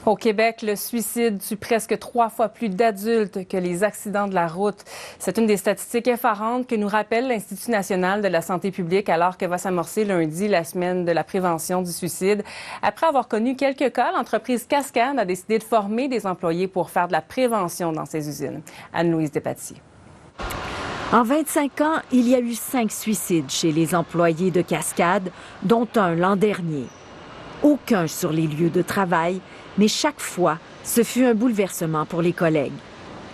Au Québec, le suicide tue presque 3 fois plus d'adultes que les accidents de la route. C'est une des statistiques effarantes que nous rappelle l'Institut national de la santé publique alors que va s'amorcer lundi la semaine de la prévention du suicide. Après avoir connu quelques cas, l'entreprise Cascade a décidé de former des employés pour faire de la prévention dans ses usines. Anne-Louise Despatie. En 25 ans, il y a eu 5 suicides chez les employés de Cascade, dont un l'an dernier. Aucun sur les lieux de travail, mais chaque fois, ce fut un bouleversement pour les collègues.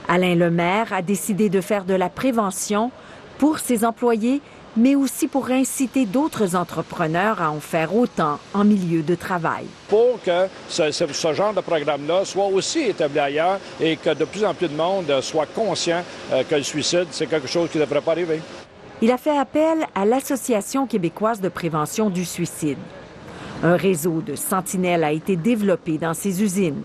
Alain Lemaire a décidé de faire de la prévention pour ses employés, mais aussi pour inciter d'autres entrepreneurs à en faire autant en milieu de travail. Pour que ce genre de programme-là soit aussi établi ailleurs et que de plus en plus de monde soit conscient que le suicide, c'est quelque chose qui ne devrait pas arriver. Il a fait appel à l'Association québécoise de prévention du suicide. Un réseau de sentinelles a été développé dans ces usines.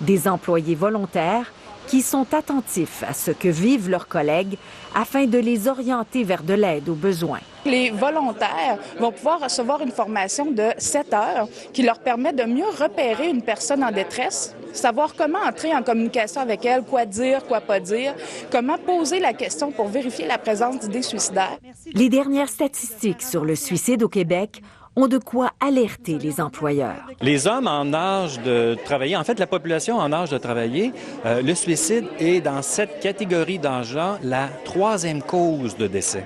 Des employés volontaires qui sont attentifs à ce que vivent leurs collègues afin de les orienter vers de l'aide aux besoins. Les volontaires vont pouvoir recevoir une formation de 7 heures qui leur permet de mieux repérer une personne en détresse, savoir comment entrer en communication avec elle, quoi dire, quoi pas dire, comment poser la question pour vérifier la présence d'idées suicidaires. Les dernières statistiques sur le suicide au Québec ont de quoi alerter les employeurs. Les hommes en âge de travailler, en fait, la population en âge de travailler, le suicide est dans cette catégorie d'âge-là la 3e cause de décès.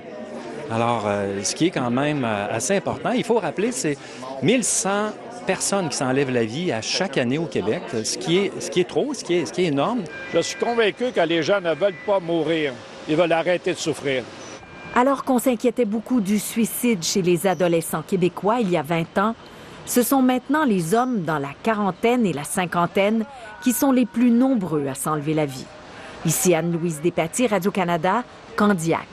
Alors, ce qui est quand même assez important, il faut rappeler, c'est 1100 personnes qui s'enlèvent la vie à chaque année au Québec, ce qui est trop, ce qui est énorme. Je suis convaincu que les gens ne veulent pas mourir, ils veulent arrêter de souffrir. Alors qu'on s'inquiétait beaucoup du suicide chez les adolescents québécois il y a 20 ans, ce sont maintenant les hommes dans la quarantaine et la cinquantaine qui sont les plus nombreux à s'enlever la vie. Ici Anne-Louise Despatie, Radio-Canada, Candiac.